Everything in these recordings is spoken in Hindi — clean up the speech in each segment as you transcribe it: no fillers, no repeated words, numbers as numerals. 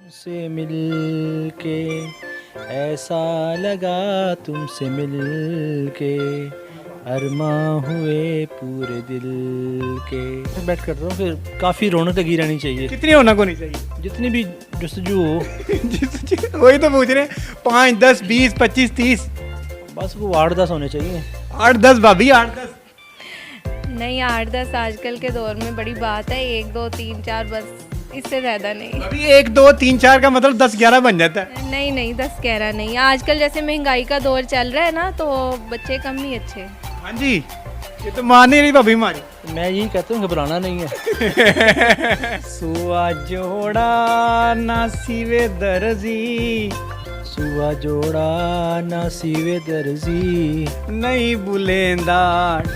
से मिलके ऐसा लगा तुमसे मिलके अरमां हुए पूरे दिल के। बैठ कर रहा हूँ, फिर काफ़ी रौनक लगी रहनी चाहिए, कितनी रौनक होनी चाहिए? जितनी भी जस्तजू हो। वही तो पूछ रहे हैं, 5, 10, 20, 25, 30, बस वो 8-10 होने चाहिए। 8, 10 भाभी, 8, 10। नहीं, 8-10 आजकल के दौर में बड़ी बात है। 1, 2, 3, 4 बस, इससे ज़्यादा नहीं। अभी 1, 2, 3, 4 का मतलब 10, 11 बन जाता है। नहीं नहीं, 10 11 नहीं। आजकल जैसे महंगाई का दौर चल रहा है ना, तो बच्चे कम ही अच्छे। हाँ जी, ये तो मान नहीं रही भाभी हमारी। मैं यही कहता हूँ, घबराना नहीं है। सुआ जोड़ा ना सीवे दर्जी, सुआ जोड़ा ना सीवे दर्जी। नहीं बुलेंदा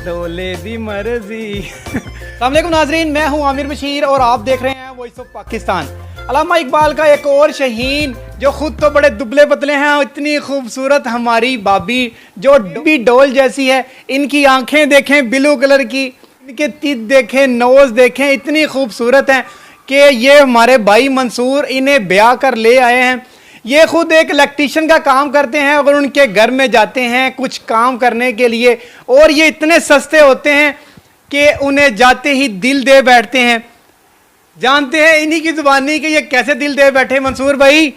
डोले दी मर्जी। अस्सलाम वालेकुम नाजरीन, मैं हूं आमिर बशीर और आप देख रहे हैं वॉइस ऑफ पाकिस्तान। अल्लामा इकबाल का एक और शहीन जो खुद तो बड़े दुबले पतले हैं, इतनी खूबसूरत हमारी भाभी जो डुबी डोल जैसी है। इनकी आंखें देखें ब्लू कलर की, इनके तीत देखें, नोज देखें, इतनी खूबसूरत हैं कि ये हमारे भाई मंसूर इन्हें ब्याह कर ले आए हैं। ये खुद एक इलेक्ट्रीशियन का काम करते हैं और उनके घर में जाते हैं कुछ काम करने के लिए, और ये इतने सस्ते होते हैं कि उन्हें जाते ही दिल दे बैठते हैं। जानते हैं इन्हीं की जुबानी कि ये कैसे दिल दे बैठे। मंसूर भाई,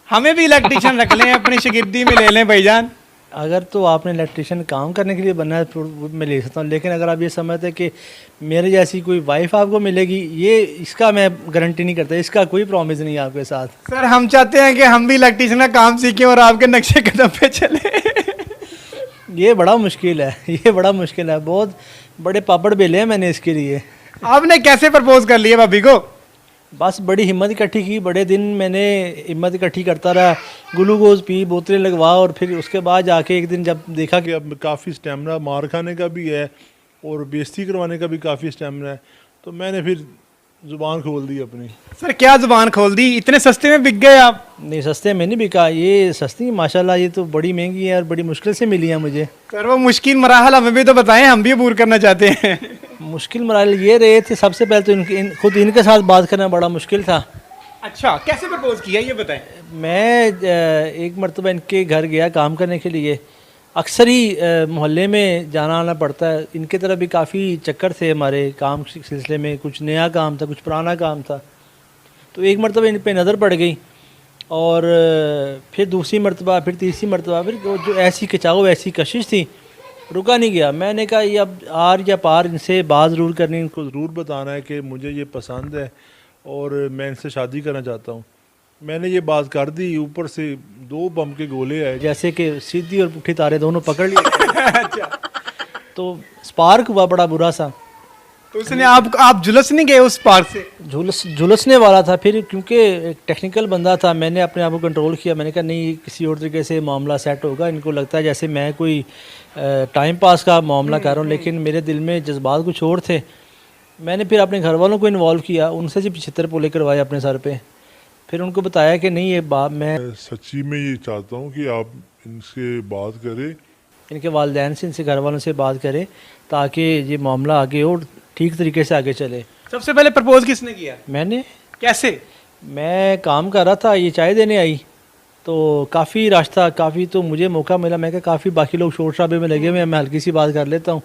हमें भी इलेक्ट्रीशियन रख लें, अपनी शागिर्दी में ले लें भाईजान। अगर तो आपने इलेक्ट्रिशियन काम करने के लिए बनना है तो मैं ले सकता हूँ, लेकिन अगर आप ये समझते हैं कि मेरे जैसी कोई वाइफ आपको मिलेगी, ये इसका मैं गारंटी नहीं करता, इसका कोई प्रॉमिस नहीं है आपके साथ। सर, हम चाहते हैं कि हम भी इलेक्ट्रीशियन का काम सीखें और आपके नक्शे कदम पे चले। ये बड़ा मुश्किल है, ये बड़ा मुश्किल है, बहुत बड़े पापड़ बेले हैं मैंने इसके लिए। आपने कैसे प्रपोज कर लिया भाभी को? बस बड़ी हिम्मत इकट्ठी की, बड़े दिन मैंने हिम्मत इकट्ठी करता रहा, ग्लूकोज पी, बोतलें लगवा, और फिर उसके बाद जाके एक दिन जब देखा कि अब काफ़ी स्टेमिना मार खाने का भी है और बेइज्जती करवाने का भी काफ़ी स्टेमिना है, तो मैंने फिर ज़ुबान खोल दी अपनी। सर, क्या जुबान खोल दी? इतने सस्ते में बिक गए आप? नहीं, सस्ते में नहीं बिका, ये सस्ती माशाल्लाह, ये तो बड़ी महंगी है और बड़ी मुश्किल से मिली है मुझे। सर, वो मुश्किल मराहल हमें भी तो बताएं, हम भी अबूर करना चाहते हैं। मुश्किल मराहल ये रहे थे, सबसे पहले तो खुद इनके साथ बात करना बड़ा मुश्किल था। अच्छा, कैसे प्रपोज किया ये बताएं। मैं एक मरतबा इनके घर गया काम करने के लिए। अक्सर ही मोहल्ले में जाना आना पड़ता है, इनके तरफ भी काफ़ी चक्कर थे हमारे काम के सिलसिले में, कुछ नया काम था, कुछ पुराना काम था। तो एक मरतबा इन पे नज़र पड़ गई, और फिर दूसरी मरतबा, फिर तीसरी मरतबा, फिर जो ऐसी खिंचाव, ऐसी कशिश थी, रुका नहीं गया। मैंने कहा ये अब आर या पार इनसे बात ज़रूर करनी। इनको ज़रूर बताना है कि मुझे ये पसंद है और मैं इनसे शादी करना चाहता हूँ। मैंने ये बात कर दी, ऊपर से 2 बम के गोले आए, जैसे कि सीधी और पुट्ठी तारे दोनों पकड़ लिए। तो स्पार्क हुआ बड़ा बुरा सा। तो उसने आप झुलस नहीं गए उस पार से? झुलसने वाला था, फिर क्योंकि एक टेक्निकल बंदा था, मैंने अपने आप को कंट्रोल किया। मैंने कहा नहीं, किसी और तरीके से मामला सेट होगा। इनको लगता है जैसे मैं कोई टाइम पास का मामला कर रहा हूँ, लेकिन मेरे दिल में जज्बात कुछ और थे। मैंने फिर अपने घर वालों को इन्वॉल्व किया, उनसे भी 75 पोले करवाए अपने सर पे। फिर उनको बताया कि नहीं, ये बात मैं सच्ची में ये चाहता हूँ कि आप इनसे बात करें, इनके वालिदैन से, इनसे घर वालों से बात करें, ताकि ये मामला आगे और ठीक तरीके से आगे चले। सबसे पहले प्रपोज किसने किया? मैंने। कैसे? मैं काम कर रहा था, ये चाय देने आई, तो काफ़ी रश था, काफ़ी, तो मुझे मौका मिला। मैं कहा काफ़ी बाकी लोग शोर शराबे में लगे हुए हैं, मैं हल्की सी बात कर लेता हूँ,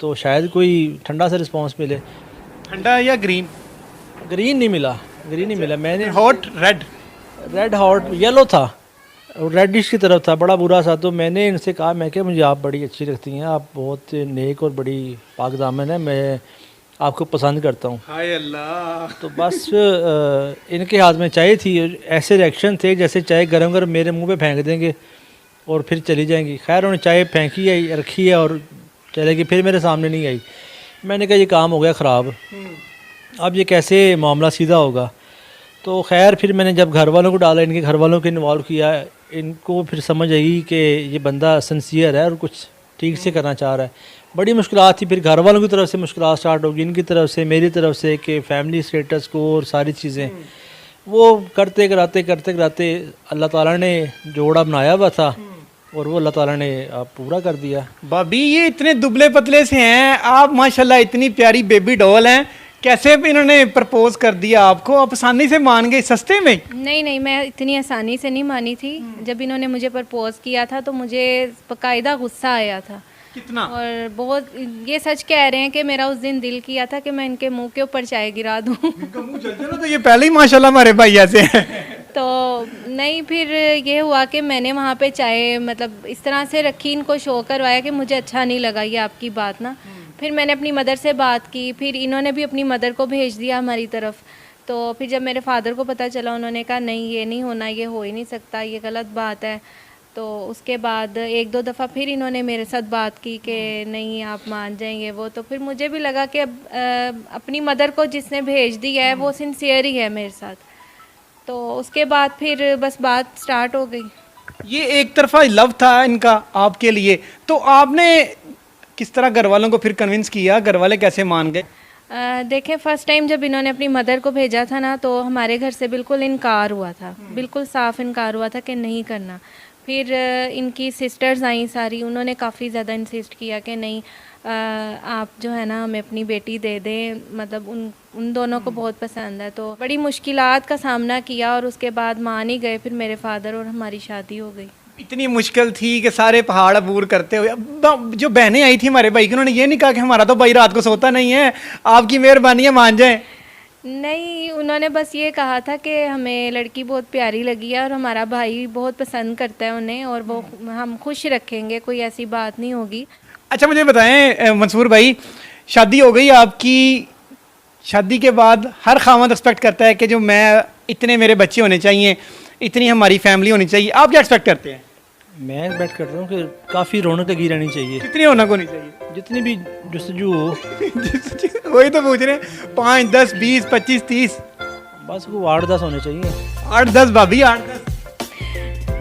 तो शायद कोई ठंडा सा रिस्पांस मिले। ठंडा या ग्रीन? ग्रीन नहीं मिला, ग्रीन नहीं मिला। मैंने हॉट? रेड हॉट येलो था, और रेडिश की तरफ था, बड़ा बुरा सा। तो मैंने इनसे कहा, मैं क्या, मुझे आप बड़ी अच्छी लगती हैं, आप बहुत नेक और बड़ी पाक दामन है, मैं आपको पसंद करता हूँ। हाय अल्लाह। तो बस इनके हाथ में चाय थी, ऐसे रिएक्शन थे जैसे चाय गरम गरम मेरे मुंह पे फेंक देंगे और फिर चली जाएंगी। खैर उन्होंने चाय फेंकी है, रखी है और चलेगी, फिर मेरे सामने नहीं आई। मैंने कहा ये काम हो गया ख़राब, अब ये कैसे मामला सीधा होगा। तो खैर फिर मैंने जब घर वालों को डाला, इनके घर वालों को इन्वॉल्व किया, इनको फिर समझ आई कि ये बंदा सिंसियर है और कुछ ठीक से करना चाह रहा है। बड़ी मुश्किलात थी, फिर घर वालों की तरफ से मुश्किलात स्टार्ट होगी, इनकी तरफ से, मेरी तरफ से, कि फैमिली स्टेटस को और सारी चीज़ें वो करते कराते अल्लाह ताला ने जोड़ा बनाया हुआ था और वो अल्लाह ताला ने आप पूरा कर दिया। भाभी, ये इतने दुबले पतले से हैं आप, माशाल्लाह इतनी प्यारी बेबी डॉल हैं कैसे भी इन्होंने प्रपोज कर दिया आपको, आप आसानी से मान गए सस्ते में? नहीं, मैं इतनी आसानी से नहीं मानी थी। जब इन्होंने मुझे प्रपोज किया था तो मुझे बाकायदा गुस्सा आया था। कितना? और बहुत, ये सच कह रहे हैं कि मेरा उस दिन दिल किया था कि मैं इनके मुंह के ऊपर चाय गिरा दूं। तो ये पहले ही माशाल्लाह हमारे भाई ऐसे हैं। तो नहीं, फिर ये हुआ कि मैंने वहाँ पे चाय मतलब इस तरह से रखी, इनको शो करवाया कि मुझे अच्छा नहीं लगा ये आपकी बात ना। फिर मैंने अपनी मदर से बात की, फिर इन्होंने भी अपनी मदर को भेज दिया हमारी तरफ। तो फिर जब मेरे फादर को पता चला, उन्होंने कहा नहीं ये नहीं होना, ये हो ही नहीं सकता, ये गलत बात है। तो उसके बाद एक दो दफ़ा फिर इन्होंने मेरे साथ बात की कि नहीं आप मान जाएंगे वो। तो फिर मुझे भी लगा कि अब अपनी मदर को जिसने भेज दिया है वो सिंसियर ही है मेरे साथ। तो उसके बाद फिर बस बात स्टार्ट हो गई। ये एक तरफा लव था इनका आपके लिए, तो आपने किस तरह घर वालों को फिर कन्विंस किया, घर वाले कैसे मान गए? देखें, फ़र्स्ट टाइम जब इन्होंने अपनी मदर को भेजा था ना, तो हमारे घर से बिल्कुल इनकार हुआ था, बिल्कुल साफ इनकार हुआ था कि नहीं करना। फिर इनकी सिस्टर्स आई सारी, उन्होंने काफ़ी ज़्यादा इंसिस्ट किया कि नहीं आप जो है ना हमें अपनी बेटी दे दें, मतलब उन दोनों को बहुत पसंद है। तो बड़ी मुश्किलात का सामना किया और उसके बाद मान ही गए फिर मेरे फादर, और हमारी शादी हो गई। इतनी मुश्किल थी कि सारे पहाड़ अबूर करते हुए। अब जो बहनें आई थी हमारे भाई की, उन्होंने ये नहीं कहा कि हमारा तो भाई रात को सोता नहीं है, आपकी मेहरबानी है मान जाएं? नहीं, उन्होंने बस ये कहा था कि हमें लड़की बहुत प्यारी लगी है और हमारा भाई बहुत पसंद करता है उन्हें, और वो हम खुश रखेंगे, कोई ऐसी बात नहीं होगी। अच्छा मुझे बताएं मंसूर भाई, शादी हो गई आपकी, शादी के बाद हर खामद एक्सपेक्ट करता है कि जो मैं इतने मेरे बच्चे होने चाहिए, इतनी हमारी फैमिली होनी चाहिए। आप क्या एक्सपेक्ट करते हैं? मैं एक्सपेक्ट करता हूँ कि काफ़ी रौनक लगी रहनी चाहिए, कितनी रौनक होनी चाहिए? जितनी भी जस्तजू हो। वही तो पूछ रहे हैं, 5, 10, 20, 25, 30, बस वो 8-10 होने चाहिए। 8-10 भाभी, 8-10।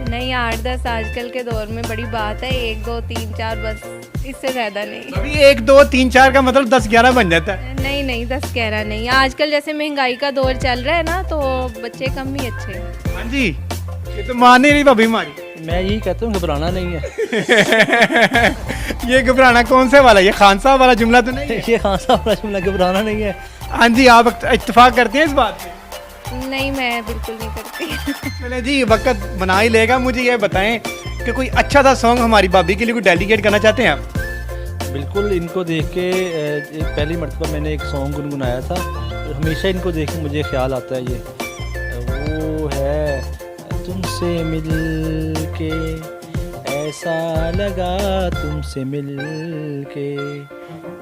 नहीं, 8-10 आजकल के दौर में बड़ी बात है, 1, 2, 3, 4 बस, इससे ज़्यादा नहीं। अभी 1, 2, 3, 4 का मतलब 10-11 बन जाता है। नहीं 10-11 नहीं, आजकल जैसे महंगाई का दौर चल रहा है ना, तो बच्चे कम ही अच्छे हैं। हाँ जी, ये तो मान नहीं रही भाभी हमारी। मैं यही कहता हूँ घबराना नहीं है। ये घबराना कौन से वाला, ये खान साहब वाला जुमला तो नहीं है? ये खान साहब वाला जुमला घबराना नहीं है। हाँ जी, आप इत्तेफाक करते हैं इस बात पे? नहीं, मैं बिल्कुल नहीं करती। चले जी, वक्त बना ही लेगा। मुझे ये बताएं कि कोई अच्छा सा सॉन्ग हमारी भाभी के लिए कोई डेलीकेट करना चाहते हैं आप? बिल्कुल, इनको देख के पहली मर्तबा मैंने एक सॉन्ग गुनगुनाया था, हमेशा इनको देख के मुझे ख्याल आता है, ये वो है तुमसे मिल के ऐसा लगा, तुमसे मिल के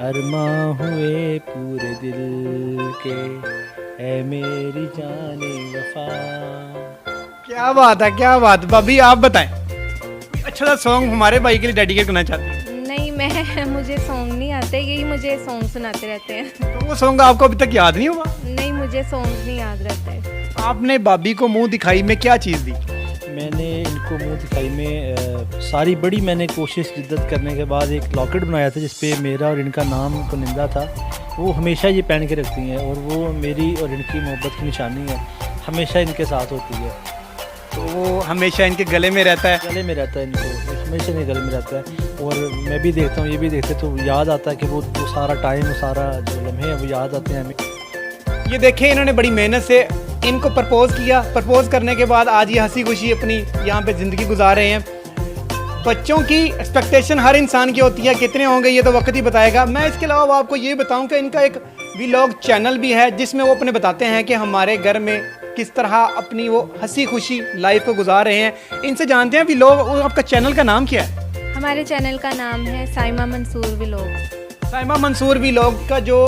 अरमां हुए पूरे दिल के, ऐ मेरी जाने वफा। क्या बात है, क्या बात। भाभी आप बताएं, अच्छा सा सॉन्ग हमारे भाई के लिए डेडिकेट करना चाहते हैं? नहीं, मुझे सॉन्ग नहीं आते, यही मुझे सॉन्ग सुनाते रहते हैं। तो वो सॉन्ग आपको अभी तक याद नहीं हुआ? नहीं, मुझे सॉन्ग नहीं याद रहते। आपने भाभी को मुंह दिखाई में क्या चीज़ दी? मैंने इनको मुंह दिखाई में सारी बड़ी मैंने कोशिश जिद्दत करने के बाद एक लॉकेट बनाया था जिस पे मेरा और इनका नाम कुनिंदा था। वो हमेशा ये पहन के रखती हैं और वो मेरी और इनकी मोहब्बत की निशानी है, हमेशा इनके साथ होती है। तो वो हमेशा इनके गले में रहता है? गले में रहता है, इनको हमेशा इनके गले में रहता है। और मैं भी देखता हूँ, ये भी देखते, तो याद आता है कि वो सारा टाइम, वो सारा जो लम्हे हैं वो याद आते हैं हमें। ये देखें, इन्होंने बड़ी मेहनत से इनको प्रपोज किया, प्रपोज करने के बाद आज ये हंसी खुशी अपनी यहाँ पे ज़िंदगी गुजार रहे हैं। बच्चों की एक्सपेक्टेशन हर इंसान की होती है, कितने होंगे ये तो वक्त ही बताएगा। मैं इसके अलावा आपको ये बताऊं कि इनका एक व्लॉग चैनल भी है जिसमें वो अपने बताते हैं कि हमारे घर में किस तरह अपनी वो हंसी खुशी लाइफ को गुजार रहे हैं। इनसे जानते हैं व्लॉग, आपका चैनल का नाम क्या है? हमारे चैनल का नाम है साइमा मंसूर व्लॉग। साइमा मंसूर व्लॉग का जो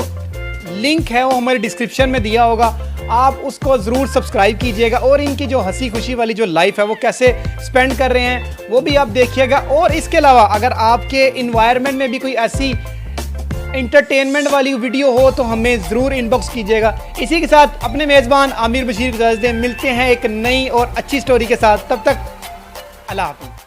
लिंक है वो हमारे डिस्क्रिप्शन में दिया होगा, आप उसको ज़रूर सब्सक्राइब कीजिएगा। और इनकी जो हंसी खुशी वाली जो लाइफ है वो कैसे स्पेंड कर रहे हैं वो भी आप देखिएगा। और इसके अलावा अगर आपके इन्वायरमेंट में भी कोई ऐसी एंटरटेनमेंट वाली वीडियो हो तो हमें ज़रूर इनबॉक्स कीजिएगा। इसी के साथ अपने मेज़बान आमिर बशीर को इजाज़त दें, मिलते हैं एक नई और अच्छी स्टोरी के साथ। तब तक अल्लाह हाफ़िज़।